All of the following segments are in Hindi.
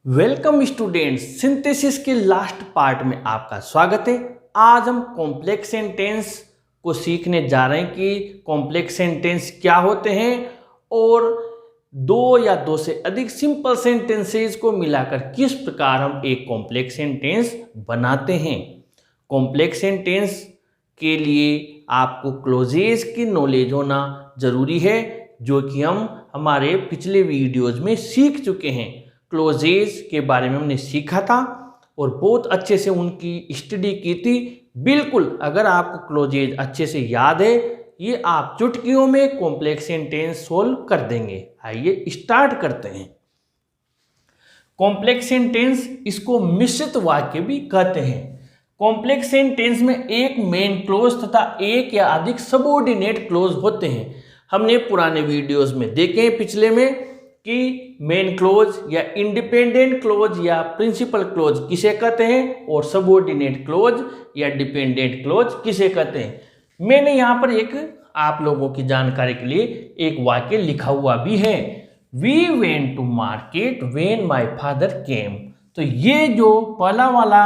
वेलकम स्टूडेंट्स, सिंथेसिस के लास्ट पार्ट में आपका स्वागत है। आज हम कॉम्प्लेक्स सेंटेंस को सीखने जा रहे हैं कि कॉम्प्लेक्स सेंटेंस क्या होते हैं और दो या दो से अधिक सिंपल सेंटेंसेस को मिलाकर किस प्रकार हम एक कॉम्प्लेक्स सेंटेंस बनाते हैं। कॉम्प्लेक्स सेंटेंस के लिए आपको क्लोजेस की नॉलेज होना जरूरी है, जो कि हम हमारे पिछले वीडियोज में सीख चुके हैं। क्लोजेस के बारे में हमने सीखा था और बहुत अच्छे से उनकी स्टडी की थी। बिल्कुल, अगर आपको क्लोजेस अच्छे से याद है, ये आप चुटकियों में कॉम्प्लेक्स सेंटेंस सोल्व कर देंगे। आइए स्टार्ट करते हैं। कॉम्प्लेक्स सेंटेंस, इसको मिश्रित वाक्य भी कहते हैं। कॉम्प्लेक्स सेंटेंस में एक मेन क्लोज तथा एक या अधिक सबऑर्डिनेट क्लोज होते हैं। हमने पुराने वीडियोस में देखे हैं पिछले में कि मेन क्लोज या इंडिपेंडेंट क्लोज या प्रिंसिपल क्लोज किसे कहते हैं और सबऑर्डिनेट क्लोज या डिपेंडेंट क्लोज किसे कहते हैं। मैंने यहाँ पर एक आप लोगों की जानकारी के लिए एक वाक्य लिखा हुआ भी है। We went to market when my father came. तो ये जो पहला वाला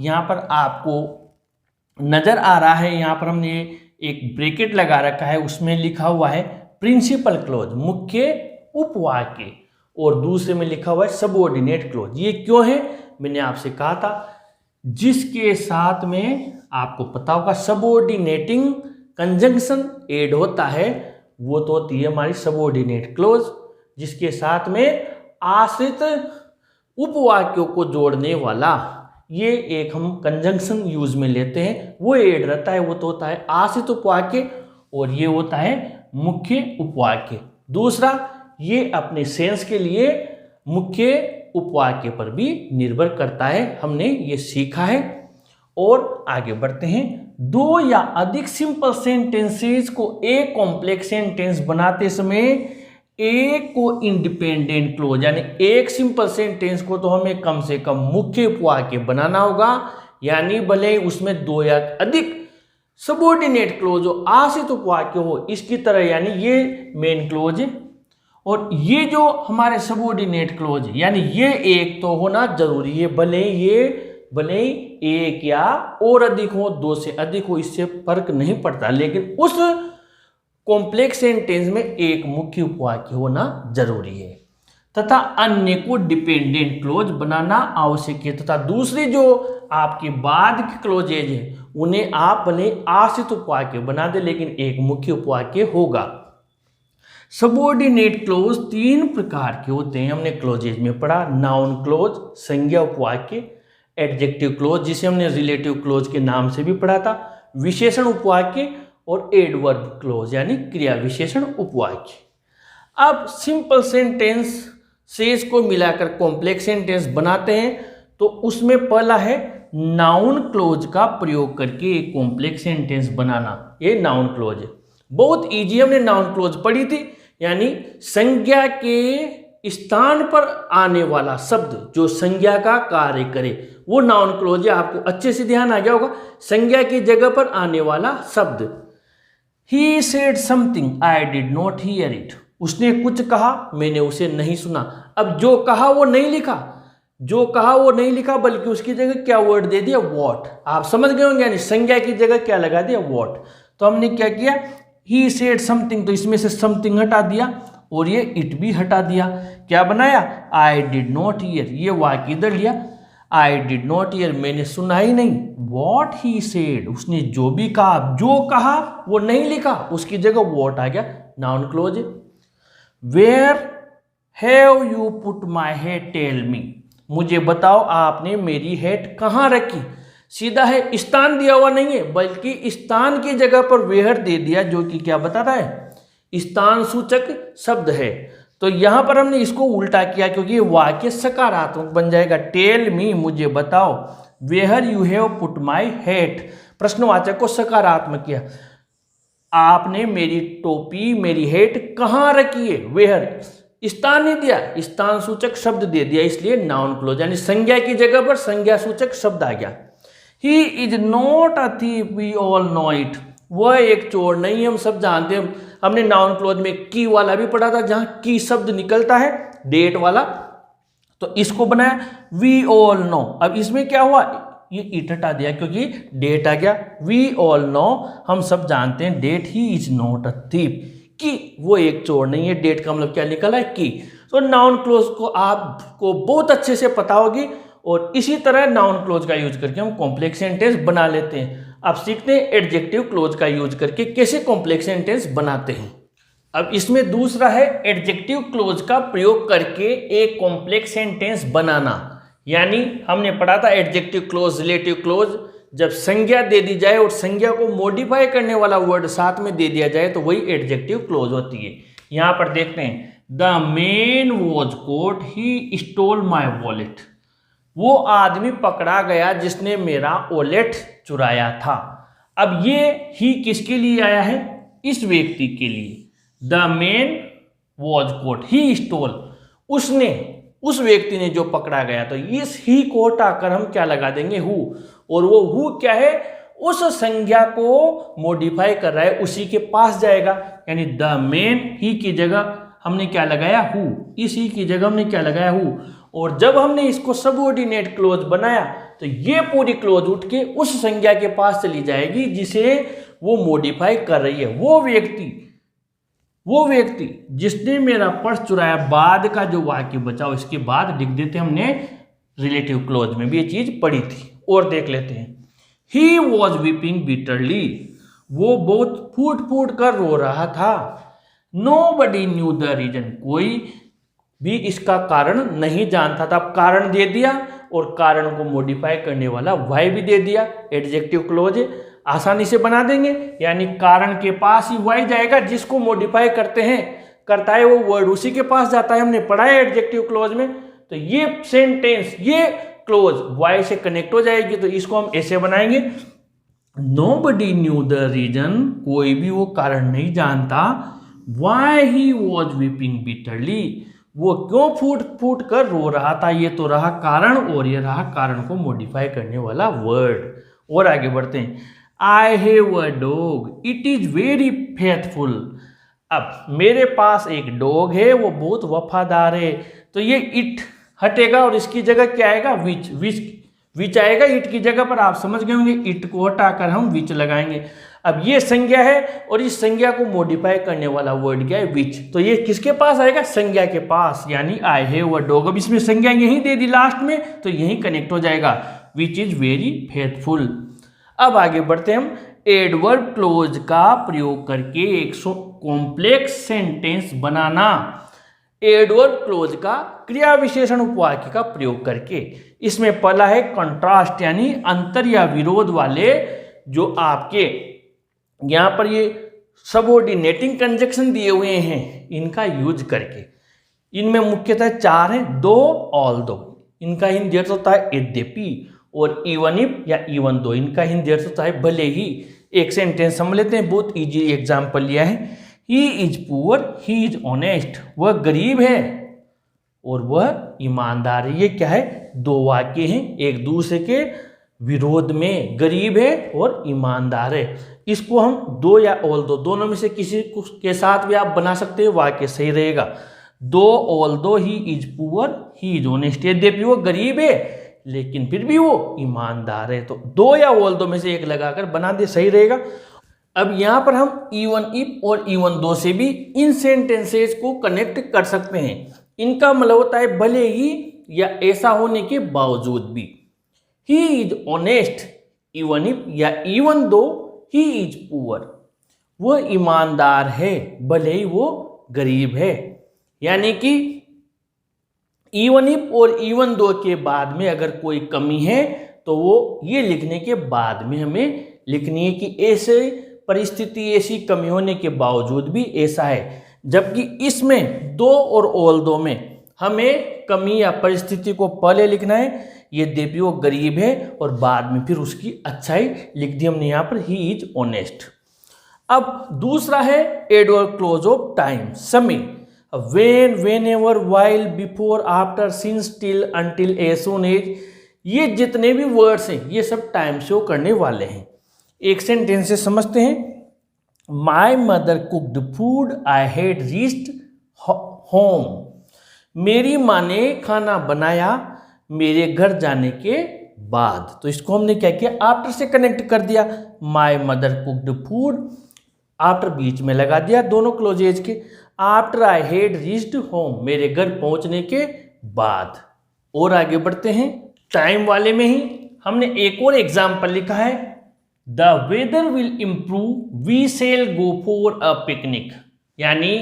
यहाँ पर आपको नजर आ रहा है, यहाँ पर हमने एक ब्रैकेट लगा रखा है, उसमें लिखा हुआ है प्रिंसिपल क्लोज, मुख्य उपवाक्य, और दूसरे में लिखा हुआ है सबऑर्डिनेट क्लोज। ये क्यों है, मैंने आपसे कहा था, जिसके साथ में आपको पता होगा सबऑर्डिनेटिंग कंजंक्शन ऐड होता है, वो तो होती है हमारी सबऑर्डिनेट क्लोज। जिसके साथ में आश्रित उपवाक्यों को जोड़ने वाला ये एक हम कंजंक्शन यूज में लेते हैं, वो ऐड रहता है, वो तो होता है आश्रित उपवाक्य और ये होता है मुख्य उपवाक्य। दूसरा, ये अपने सेंस के लिए मुख्य उपवाक्य पर भी निर्भर करता है, हमने ये सीखा है। और आगे बढ़ते हैं। दो या अधिक सिंपल सेंटेंसेस को एक कॉम्प्लेक्स सेंटेंस बनाते समय एक को इंडिपेंडेंट क्लोज, यानी एक सिंपल सेंटेंस को तो हमें कम से कम मुख्य उपवाक्य बनाना होगा, यानी भले उसमें दो या अधिक सबऑर्डिनेट क्लोज हो, आश्रित उपवाक्य हो इसकी तरह, यानी ये मेन क्लोज है और ये जो हमारे सबऑर्डिनेट क्लोज यानी ये एक तो होना जरूरी है, भले एक या और अधिक हो, दो से अधिक हो, इससे फर्क नहीं पड़ता, लेकिन उस कॉम्प्लेक्स सेंटेंस में एक मुख्य उपवाक्य होना जरूरी है तथा अन्य को डिपेंडेंट क्लोज बनाना आवश्यक है। तथा दूसरी जो आपके बाद की क्लोजेज है उन्हें आप भले आश्रित उपवाक्य बना दे, लेकिन एक मुख्य उपवाक्य होगा। सबऑर्डिनेट क्लोज तीन प्रकार के होते हैं, हमने क्लोजेज में पढ़ा। नाउन क्लोज, संज्ञा उपवाक्य, एडजेक्टिव क्लोज जिसे हमने रिलेटिव क्लोज के नाम से भी पढ़ा था, विशेषण उपवाक्य और एडवर्ब क्लोज यानी क्रिया विशेषण उपवाक्य। अब सिंपल सेंटेंस सेस को मिलाकर कॉम्प्लेक्स सेंटेंस बनाते हैं, तो उसमें पहला है नाउन क्लोज का प्रयोग करके एक कॉम्प्लेक्स सेंटेंस बनाना। ये नाउन क्लोज है, बहुत इजी, हमने नाउन क्लोज पढ़ी थी, यानी संज्ञा के स्थान पर आने वाला शब्द जो संज्ञा का कार्य करे वो नाउन क्लोज है। आपको अच्छे से ध्यान आ गया होगा, संज्ञा की जगह पर आने वाला शब्द। He said something, I did not hear it. उसने कुछ कहा, मैंने उसे नहीं सुना। अब जो कहा वो नहीं लिखा, बल्कि उसकी जगह क्या वर्ड दे दिया, what। आप समझ गए होंगे, यानी संज्ञा की जगह क्या लगा दिया, what। तो हमने क्या किया, he said something, तो इसमें से something हटा दिया और ये it भी हटा दिया। क्या बनाया, I did not hear, ये वाक्य इधर लिया, I did not hear, मैंने सुना ही नहीं। What he said, उसने जो भी कहा, जो कहा वो नहीं लिखा, उसकी जगह what आ गया, noun close. Where have you put my hat, tell me, मुझे बताओ आपने मेरी हैट कहाँ रखी। सीधा है, स्थान दिया हुआ नहीं है, बल्कि स्थान की जगह पर वेयर दे दिया, जो कि क्या बताता है, स्थान सूचक शब्द है। तो यहां पर हमने इसको उल्टा किया क्योंकि वाक्य सकारात्मक बन जाएगा। टेल मी, मुझे बताओ, where you have put my hat, प्रश्नवाचक को सकारात्मक किया, आपने मेरी टोपी, मेरी हैट कहाँ रखी है, वेयर, स्थान नहीं दिया, स्थान सूचक शब्द दे दिया, इसलिए नाउन क्लोज, यानी संज्ञा की जगह पर संज्ञा सूचक शब्द आ गया। He is not a thief, we all know it, वह एक चोर नहीं, हम सब जानते हैं। हमने नाउन क्लोज में की वाला भी पढ़ा था, जहां की शब्द निकलता है, डेट वाला, तो इसको बनाया वी ऑल नो। अब इसमें क्या हुआ, ये इट हटा दिया क्योंकि डेट आ गया। वी ऑल नो, हम सब जानते हैं that he is not a thief, कि वो एक चोर नहीं है। डेट का मतलब क्या निकला है, कि। तो नाउन क्लोज को आपको बहुत अच्छे से पता होगी, और इसी तरह नाउन क्लोज का यूज करके हम कॉम्प्लेक्स सेंटेंस बना लेते हैं। अब सीखते हैं एडजेक्टिव क्लोज का यूज करके कैसे कॉम्प्लेक्स सेंटेंस बनाते हैं। अब इसमें दूसरा है एडजेक्टिव क्लोज का प्रयोग करके एक कॉम्प्लेक्स सेंटेंस बनाना। यानी हमने पढ़ा था एडजेक्टिव क्लोज, रिलेटिव क्लोज, जब संज्ञा दे दी जाए और संज्ञा को मॉडिफाई करने वाला वर्ड साथ में दे दिया जाए तो वही एडजेक्टिव क्लोज होती है। यहां पर देखते हैं, the man was caught, he stole my wallet. वो आदमी पकड़ा गया जिसने मेरा वॉलेट चुराया था। अब ये ही किसके लिए आया है, इस व्यक्ति के लिए। The man was caught, he stole, उसने, उस व्यक्ति ने जो पकड़ा गया। तो इस ही को हटाकर हम क्या लगा देंगे, हु। और वो हु क्या है, उस संज्ञा को मॉडिफाई कर रहा है, उसी के पास जाएगा। यानी द मैन, ही की जगह हमने क्या लगाया, हु। इस ही की जगह हमने क्या लगाया, हु। और जब हमने इसको सबऑर्डिनेट क्लोज बनाया तो ये पूरी क्लोज उठ के उस संज्ञा के पास चली जाएगी जिसे वो मॉडिफाई कर रही है। वो व्यक्ति जिसने मेरा पर्स चुराया, बाद का जो वाक्य बचा उसके बाद लिख देते। हमने रिलेटिव क्लोज में भी ये चीज पढ़ी थी। और देख लेते हैं, ही वॉज वीपिंग बिटरली, वो बहुत फूट फूट कर रो रहा था। नोबडी न्यू द रीजन, कोई भी इसका कारण नहीं जानता था। अब कारण दे दिया और कारण को मॉडिफाई करने वाला वाई भी दे दिया। एडजेक्टिव क्लोज आसानी से बना देंगे, यानी कारण के पास ही वाई जाएगा, जिसको मॉडिफाई करता है वो वर्ड उसी के पास जाता है। हमने पढ़ा है एडजेक्टिव क्लोज में। तो ये सेंटेंस, ये क्लोज वाई से कनेक्ट हो जाएगी। तो इसको हम ऐसे बनाएंगे, नोबडी न्यू द रीजन, कोई भी वो कारण नहीं जानता। Why he was weeping bitterly, वो क्यों फूट फूट कर रो रहा था। ये तो रहा कारण और ये रहा कारण को मॉडिफाई करने वाला वर्ड। और आगे बढ़ते हैं, I have a dog, it is very faithful. अब मेरे पास एक डॉग है, वो बहुत वफादार है। तो ये इट हटेगा और इसकी जगह क्या आएगा, विच आएगा। इट की जगह पर आप समझ गए होंगे, इट को हटाकर हम विच लगाएंगे। अब ये संज्ञा है और इस संज्ञा को मॉडिफाई करने वाला वर्ड क्या है, विच। तो ये किसके पास आएगा, संज्ञा के पास, यानी आई हैव अ डॉग। अब इसमें संज्ञा यही दे दी लास्ट में, तो यही कनेक्ट हो जाएगा, विच इज वेरी फेथफुल। अब आगे बढ़ते हैं हम एडवर्ब क्लोज का प्रयोग करके एक कॉम्प्लेक्स सेंटेंस बनाना। एडवर्ब क्लोज का क्रिया विशेषण उपवाक्य का प्रयोग करके। इसमें पहला है कंट्रास्ट, यानी अंतर या विरोध वाले जो आपके यहां पर ये सबऑर्डिनेटिंग कंजक्शन दिए हुए हैं, इनका यूज करके। इनमें मुख्यतः चार हैं, दो, ऑल दो। इनका हिंदी अर्थ होता है यद्यपि, और इवन इफ या इवन दो, इनका हिंदी अर्थ होता है भले ही। एक सेंटेंस समझ लेते हैं, बहुत इजी एग्जाम्पल लिया है। He is poor, he is honest, वह गरीब है और वह ईमानदार है। ये क्या है, दो वाक्य हैं एक दूसरे के विरोध में, गरीब है और ईमानदार है। इसको हम दो या ऑल दो, दोनों में से किसी के साथ भी आप बना सकते हो, वाक्य सही रहेगा। दो ऑल दो he is poor, he is honest, यद्यपि वो गरीब है लेकिन फिर भी वो ईमानदार है। तो दो या ऑल दो में से एक लगाकर बना दे, सही रहेगा। अब यहां पर हम इवन इफ और इवन दो से भी इन सेंटेंसेस को कनेक्ट कर सकते हैं। इनका मतलब होता है भले ही या ऐसा होने के बावजूद भी। He is honest even if या even though he is poor, वो ईमानदार है भले ही वो गरीब है। यानी कि इवन इफ और इवन दो के बाद में अगर कोई कमी है तो वो ये लिखने के बाद में हमें लिखनी है कि ऐसे परिस्थिति, ऐसी कमी होने के बावजूद भी ऐसा है। जबकि इसमें दो और ऑल दो में हमें कमी या परिस्थिति को पहले लिखना है, यद्यपि वो गरीब है, और बाद में फिर उसकी अच्छाई लिख दी हमने यहाँ पर, ही इज ऑनेस्ट। अब दूसरा है एडवर्ब क्लोज ऑफ टाइम, समय। When, whenever, while, before, after, since, till, until, as soon as, ये जितने भी वर्ड्स हैं ये सब टाइम शो करने वाले हैं। एक सेंटेंस से समझते हैं, my mother cooked food, I had reached home. मेरी माँ ने खाना बनाया मेरे घर जाने के बाद। तो इसको हमने क्या किया, आफ्टर से कनेक्ट कर दिया। My mother cooked food, after बीच में लगा दिया दोनों क्लोजेज के। After I had reached home, मेरे घर पहुंचने के बाद। और आगे बढ़ते हैं, टाइम वाले में ही हमने एक और एग्जाम्पल लिखा है, the weather will improve we shall go for a picnic, यानी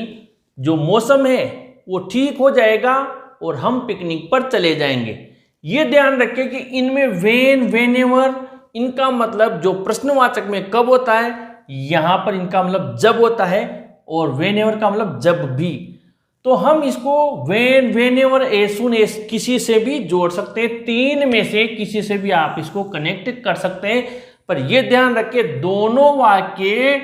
जो मौसम है वो ठीक हो जाएगा और हम पिकनिक पर चले जाएंगे। ये ध्यान रखें कि इनमें वेन, वेनेवर, इनका मतलब जो प्रश्नवाचक में कब होता है, यहां पर इनका मतलब जब होता है, और वेनेवर का मतलब जब भी। तो हम इसको when, whenever, as soon as किसी से भी जोड़ सकते हैं, तीन में से किसी से भी आप इसको कनेक्ट कर सकते हैं। पर यह ध्यान रखें दोनों वाक्य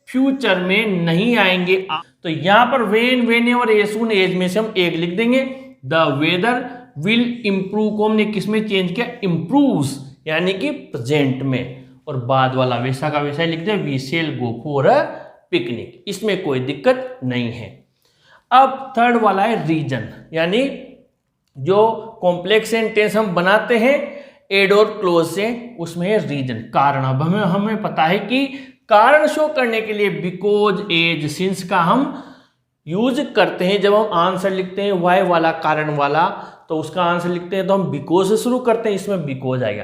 फ्यूचर में नहीं आएंगे। तो यहां पर when, whenever, as soon as में से हम एक लिख देंगे। द वेदर विल इम्प्रूव को हमने किस में चेंज किया, इम्प्रूव्स, यानी कि प्रेजेंट में, और बाद वाला वैसा का वैसा ही लिख दें, we shall go for a picnic, इसमें कोई दिक्कत नहीं है। अब थर्ड वाला है रीजन, यानी जो कॉम्प्लेक्स सेंटेंस हम बनाते हैं एड और क्लोज से, उसमें है रीजन, कारण। अब हमें पता है कि कारण शो करने के लिए बिकॉज, एज, सिंस का हम यूज करते हैं। जब हम आंसर लिखते हैं वाई वाला, कारण वाला, तो उसका आंसर लिखते हैं तो हम बिकॉज से शुरू करते हैं, इसमें बिकॉज आएगा।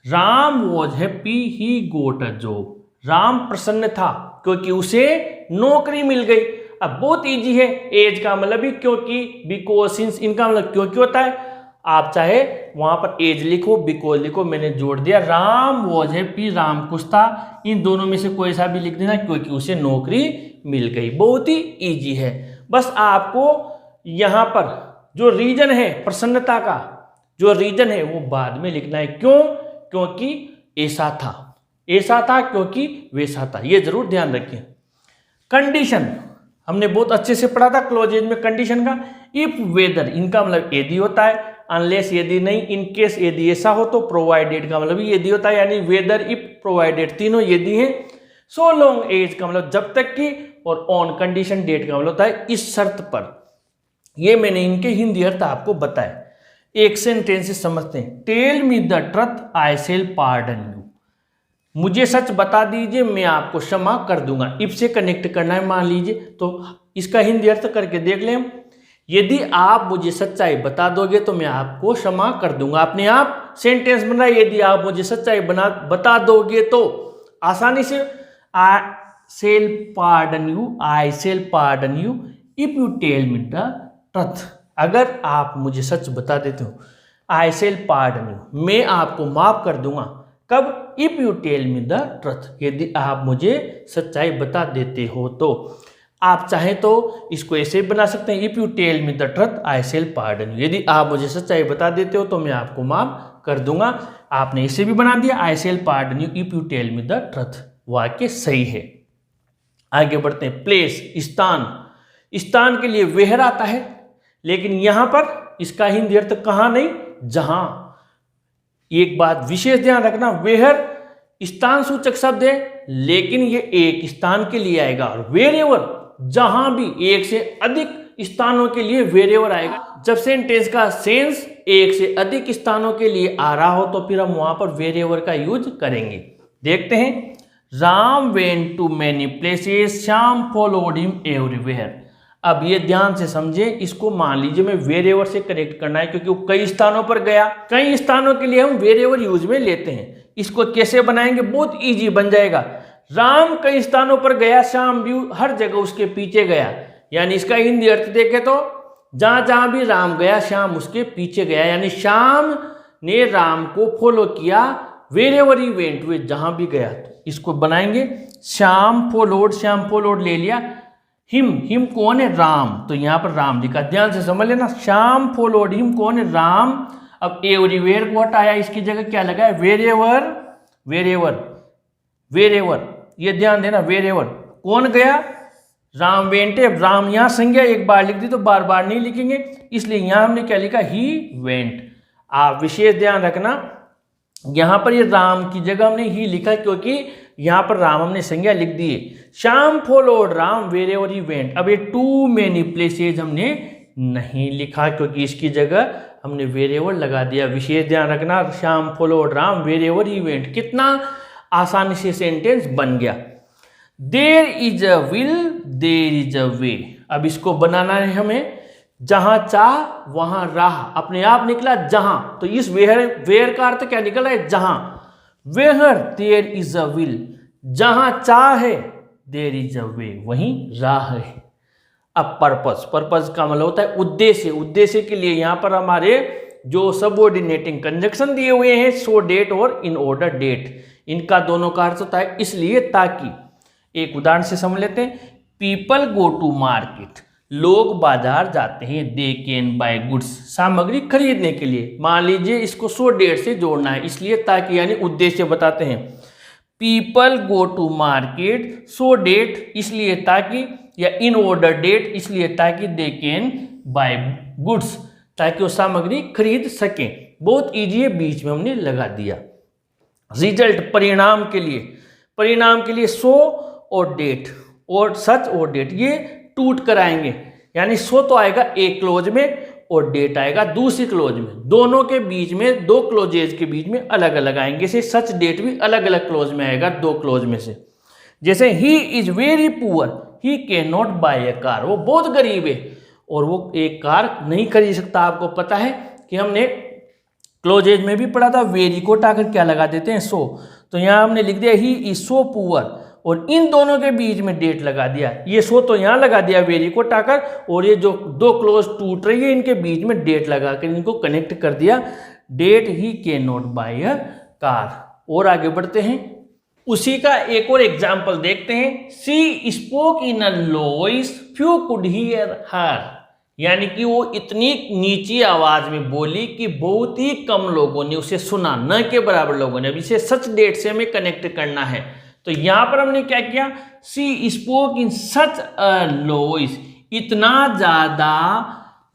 Ram was happy he got a job, Ram प्रसन्न था क्योंकि उसे नौकरी मिल गई। अब बहुत इजी है, एज का मतलब भी क्योंकि, बिकॉज, सिंस, इनका मतलब क्योंकि होता है। आप चाहे वहां पर एज लिखो, बिकॉज लिखो, मैंने जोड़ दिया। राम वॉज हैप्पी, राम खुश था, इन दोनों में से कोई सा भी लिख देना क्योंकि उसे नौकरी मिल गई। बहुत ही इजी है। बस आपको यहां पर जो रीजन है प्रसन्नता का, जो रीजन है वो बाद में लिखना है। क्यों? क्योंकि ऐसा था, ऐसा था, क्योंकि वैसा था, ये जरूर ध्यान रखें। कंडीशन हमने बहुत अच्छे से पढ़ा था क्लोजेज में कंडीशन का। इफ वेदर, इनका मतलब यदि होता है, अनलेस यदि नहीं, इन केस यदि ऐसा हो तो, प्रोवाइडेड का मतलब यदि होता है, यानी वेदर, इफ, प्रोवाइडेड, तीनों यदि हैं। सो लॉन्ग एज का मतलब जब तक की, और ऑन कंडीशन, डेट का मतलब होता है इस शर्त पर। ये मैंने इनके हिंदी अर्थ आपको बताया। एक सेंटेंस से समझते हैं। Tell me the truth I shall pardon you, मुझे सच बता दीजिए मैं आपको क्षमा कर दूंगा। इफ से कनेक्ट करना है मान लीजिए, तो इसका हिंदी अर्थ करके देख लें। यदि आप मुझे सच्चाई बता दोगे तो मैं आपको क्षमा कर दूंगा। अपने आप सेंटेंस बनाए, यदि आप मुझे सच्चाई बता दोगे तो, आसानी से, I shall pardon you, I shall pardon you if you tell me the truth. अगर आप मुझे सच बता देते हो, आई शैल पार्डन यू, मैं आपको माफ कर दूंगा। कब? If you tell me the truth, यदि आप मुझे सच्चाई बता देते हो तो। आप चाहें तो इसको ऐसे बना सकते हैं, if you tell me the truth I shall pardon you, यदि आप मुझे सच्चाई बता देते हो तो मैं आपको माफ कर दूंगा। आपने इसे भी बना दिया, I shall pardon you if you tell me the truth. वाक्य सही है। आगे बढ़ते हैं। प्लेस, स्थान, स्थान के लिए वेयर आता है, लेकिन यहां पर इसका हिंदी अर्थ कहां नहीं, जहां। एक बात विशेष ध्यान रखना, वेयर स्थान सूचक शब्द है, लेकिन ये एक स्थान के लिए आएगा। और वेरेवर, जहां भी, एक से अधिक स्थानों के लिए वेरेवर आएगा। जब सेंटेंस का सेंस एक से अधिक स्थानों के लिए आ रहा हो तो फिर हम वहां पर वेरेवर का यूज करेंगे। देखते हैं। Ram went to many places, Shyam followed him everywhere. अब ये ध्यान से समझे, इसको मान लीजिए मैं वेरेवर से कनेक्ट करना है क्योंकि वो कई स्थानों पर गया। कई स्थानों के लिए हम वेरेवर यूज में लेते हैं। इसको कैसे बनाएंगे? बहुत इजी बन जाएगा। राम कई स्थानों पर गया, श्याम भी हर जगह उसके पीछे गया। यानी इसका हिंदी अर्थ देखें तो, जहां जहां भी राम गया श्याम उसके पीछे गया, यानी श्याम ने राम को फॉलो किया। वेरेवर ही वेंट, वे जहां भी गया। तो इसको बनाएंगे, श्याम फॉलोड, श्याम फॉलोड ले लिया। हिम, हिम कौन है? राम, तो यहां पर राम लिखा, ध्यान से समझ लेना। श्याम फॉलोड हिम कौन है? राम। अब एवरीवेयर को हटाया, इसकी जगह क्या लगा है? वेरेवर, वेरेवर, वेरेवर, ये ध्यान देना। वेरेवर कौन गया? राम वेंट है। राम यहां संज्ञा एक बार लिख दी तो बार बार नहीं लिखेंगे, इसलिए यहां हमने क्या लिखा? He went. आप विशेष ध्यान रखना, यहां पर ये राम की जगह हमने ही लिखा क्योंकि यहां पर राम हमने संज्ञा लिख दी है। Shyam followed Ram wherever he went. अब ये टू मेनी प्लेसेज हमने नहीं लिखा, क्योंकि इसकी जगह हमने वेरेवर लगा दिया। विशेष ध्यान रखना, Shyam followed Ram wherever he went, कितना आसानी से सेंटेंस बन गया। There is a will there is a way. अब इसको बनाना है हमें, जहां चाह वहां राह, अपने आप निकला जहां, तो इस वेयर का अर्थ क्या निकल रहा है, जहां। Where there is a will, जहां चाह है, देयर इज अ वे, वहीं राह है। अब पर्पस का मतलब होता है उद्देश्य। उद्देश्य के लिए यहां पर हमारे जो सबऑर्डिनेटिंग कंजक्शन दिए हुए हैं, सो डेट और इन ऑर्डर डेट, इनका दोनों का अर्थ होता है इसलिए ताकि। एक उदाहरण से समझ लेते हैं। पीपल गो टू मार्केट, लोग बाजार जाते हैं। दे कैन बाय गुड्स, सामग्री खरीदने के लिए। मान लीजिए इसको सो डेट से जोड़ना है, इसलिए ताकि, यानी उद्देश्य बताते हैं। People go to market so that, इसलिए ताकि, या इन ऑर्डर डेट, इसलिए ताकि दे कैन बाय गुड्स, ताकि वो सामग्री खरीद सकें। बहुत इजी है, बीच में हमने लगा दिया। रिजल्ट, परिणाम के लिए सो और डेट, और सच और डेट, ये टूट कर आएंगे, यानी सो तो आएगा एक क्लोज में और डेट आएगा दूसरी क्लोज में। दोनों के बीच में, दो क्लोजेज के बीच में अलग अलग आएंगे। जैसे सच डेट भी अलग अलग क्लोज में आएगा, दो क्लोज में से। जैसे he is very poor, he can not buy a car, वो बहुत गरीब है और वो एक कार नहीं खरीद सकता। आपको पता है कि हमने क्लोजेज में भी पढ़ा था, वेरी को हटाकर क्या लगा देते हैं, सो। तो यहाँ हमने लिख दिया ही इज सो पुअर, और इन दोनों के बीच में डेट लगा दिया। ये सो तो यहाँ लगा दिया वेरी को हटाकर, और ये जो दो क्लोज टूट रही है इनके बीच में डेट लगाकर इनको कनेक्ट कर दिया। That he can not buy a car. और आगे बढ़ते हैं, उसी का एक और एग्जाम्पल देखते हैं। She spoke in a low voice, few could hear her, यानी कि वो इतनी नीची आवाज में बोली कि बहुत ही कम लोगों ने उसे सुना, न के बराबर लोगों ने। अब इसे सच डेट से हमें कनेक्ट करना है, तो यहां पर हमने क्या किया, सी स्पोक इन सच अ लो वॉइस, इतना ज्यादा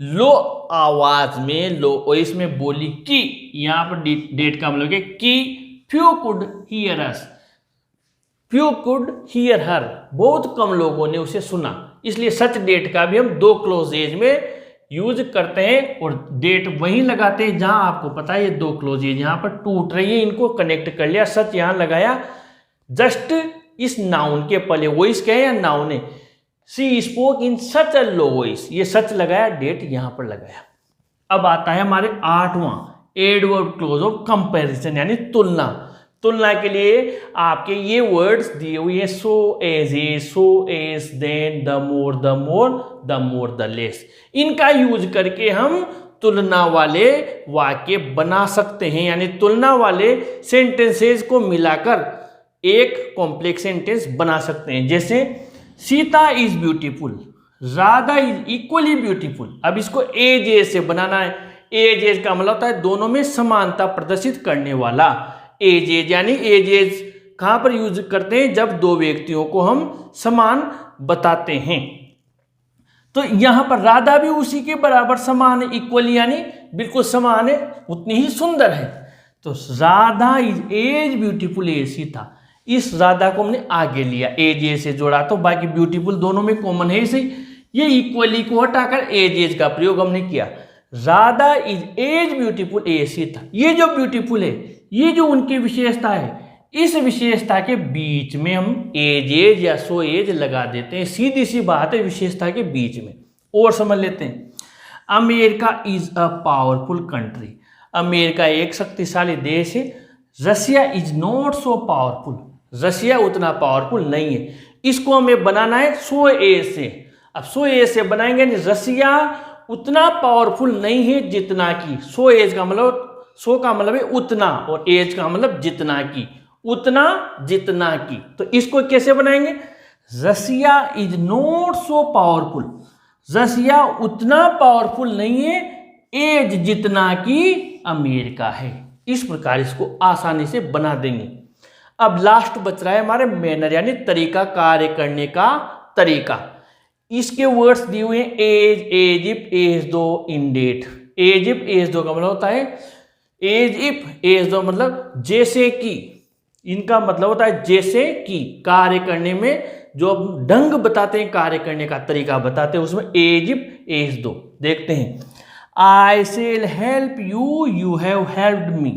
लो आवाज में, लो वॉइस में बोली कि, यहां पर डेट का मतलब है कि few could hear us, few could hear her, बहुत कम लोगों ने उसे सुना। इसलिए सच डेट का भी हम दो क्लोजेज में यूज करते हैं, और डेट वहीं लगाते हैं जहां आपको पता है ये दो क्लोजेज यहां पर टूट रही है, इनको कनेक्ट कर लिया, सच यहां लगाया। जस्ट इस नाउन के पहले, वॉइस क्या है या नाउन है, सी स्पोक इन सच अ लो वॉइस, ये सच लगाया, डेट यहां पर लगाया। अब आता है हमारे 8वां एडवर्ब क्लोज ऑफ कंपैरिजन, यानी तुलना। तुलना के लिए आपके ये वर्ड्स दिए हुए हैं, so as a, so as then, the more the more, the more the less. इनका यूज करके हम तुलना वाले वाक्य बना सकते हैं, यानी तुलना वाले सेंटेंसेस को मिलाकर एक कॉम्प्लेक्स सेंटेंस बना सकते हैं। जैसे Sita is beautiful, Radha is equally beautiful. अब इसको एज एज से बनाना है। एज एज का मतलब होता है दोनों में समानता प्रदर्शित करने वाला। एज एज यानी एज एज कहां पर यूज करते हैं, जब दो व्यक्तियों को हम समान बताते हैं। तो यहां पर राधा भी उसी के बराबर समान है, इक्वली यानी बिल्कुल समान है, उतनी ही सुंदर है। तो Radha is as beautiful as Sita, इस राधा को हमने आगे लिया, एज एज से जोड़ा, तो बाकी ब्यूटीफुल दोनों में कॉमन है इसे, ये इक्वली को हटाकर एज एज का प्रयोग हमने किया। Radha is as beautiful as Sita, ये जो ब्यूटीफुल है, ये जो उनकी विशेषता है, इस विशेषता के बीच में हम एज एज या सो एज लगा देते हैं। सीधी सी बात है, विशेषता के बीच में। और समझ लेते हैं, America is a powerful country, America एक शक्तिशाली देश है। Russia is not so powerful, Russia उतना पावरफुल नहीं है। इसको हमें बनाना है सो एज से। अब सो एज से बनाएंगे, रशिया उतना पावरफुल नहीं है जितना कि, सो एज का मतलब, सो का मतलब है उतना, और एज का मतलब जितना की, उतना जितना की। तो इसको कैसे बनाएंगे, Russia is not so powerful, Russia उतना पावरफुल नहीं है एज जितना कि अमेरिका है। इस प्रकार इसको आसानी से बना देंगे। अब लास्ट बच रहा है हमारे मैनर, यानी तरीका, कार्य करने का तरीका। इसके वर्ड्स दिए हुए हैं, एज, एज इफ, एज दो, इन डेट। एज इफ, एज दो का मतलब होता है एज इफ, एज दो मतलब जैसे कि, इनका मतलब होता है जैसे कि, कार्य करने में जो ढंग बताते हैं, कार्य करने का तरीका बताते हैं, उसमें एज इफ एज दो। देखते हैं, I shall help you, you have helped me.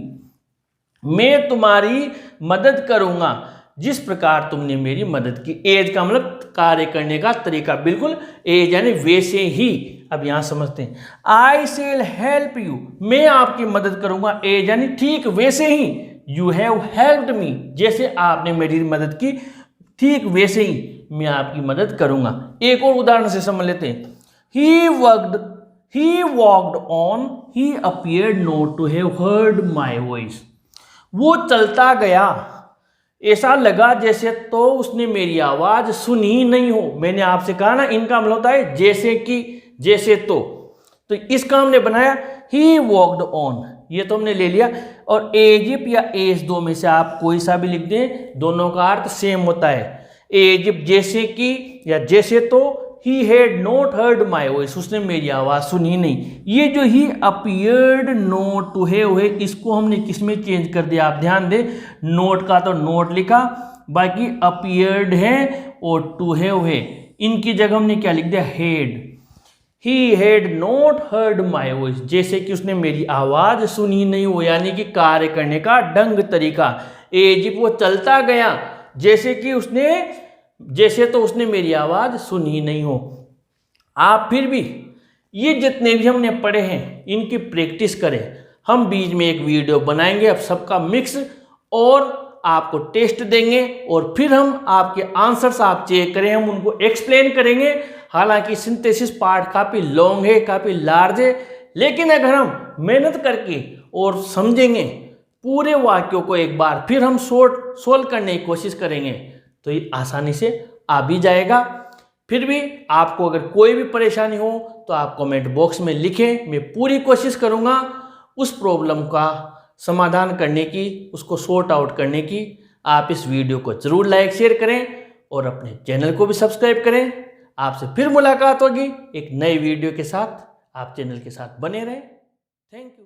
मैं तुम्हारी मदद करूंगा जिस प्रकार तुमने मेरी मदद की। एज का मतलब कार्य करने का तरीका, बिल्कुल एज यानी वैसे ही। अब यहां समझते हैं, आई शेल हेल्प यू, मैं आपकी मदद करूंगा, एज यानी ठीक वैसे ही, यू हैव हेल्प्ड मी, जैसे आपने मेरी मदद की ठीक वैसे ही मैं आपकी मदद करूंगा। एक और उदाहरण से समझ लेते हैं, he walked on, he appeared not to have heard my voice। वो चलता गया, ऐसा लगा जैसे तो उसने मेरी आवाज सुनी ही नहीं हो। मैंने आपसे कहा ना, इनका मतलब होता है जैसे कि, जैसे तो इसका हमने बनाया ही वॉक्ड ऑन, ये तो हमने ले लिया। और एजिप या एज दो में से आप कोई सा भी लिख दें, दोनों का अर्थ सेम होता है। एजिप जैसे कि या जैसे तो, he had not heard my voice, उसने मेरी आवाज सुनी नहीं। ये जो ही अपीयर्ड नोट टू हैव है, इसको हमने किस में चेंज कर दिया, आप ध्यान दें। नोट का तो नोट लिखा, बाकी अपीयर्ड है और टू हैव है, इनकी जगह हमने क्या लिख दिया, head. He had not heard my voice, जैसे कि उसने मेरी आवाज सुनी नहीं हो, यानी कि कार्य करने का ढंग तरीका। एजिप वो चलता गया जैसे कि उसने, जैसे तो उसने मेरी आवाज सुनी नहीं हो। आप फिर भी ये जितने भी हमने पढ़े हैं इनकी प्रैक्टिस करें। हम बीच में एक वीडियो बनाएंगे अब सबका मिक्स, और आपको टेस्ट देंगे, और फिर हम आपके आंसर्स आप चेक करें, हम उनको एक्सप्लेन करेंगे। हालांकि सिंथेसिस पार्ट काफ़ी लॉन्ग है, काफ़ी लार्ज है, लेकिन अगर हम मेहनत करके और समझेंगे पूरे वाक्यों को एक बार, फिर हम सोल्व करने की कोशिश करेंगे, तो ये आसानी से आ भी जाएगा। फिर भी आपको अगर कोई भी परेशानी हो तो आप कमेंट बॉक्स में लिखें, मैं पूरी कोशिश करूँगा उस प्रॉब्लम का समाधान करने की, उसको सॉर्ट आउट करने की। आप इस वीडियो को जरूर लाइक शेयर करें और अपने चैनल को भी सब्सक्राइब करें। आपसे फिर मुलाकात होगी एक नए वीडियो के साथ, आप चैनल के साथ बने रहें। Thank you.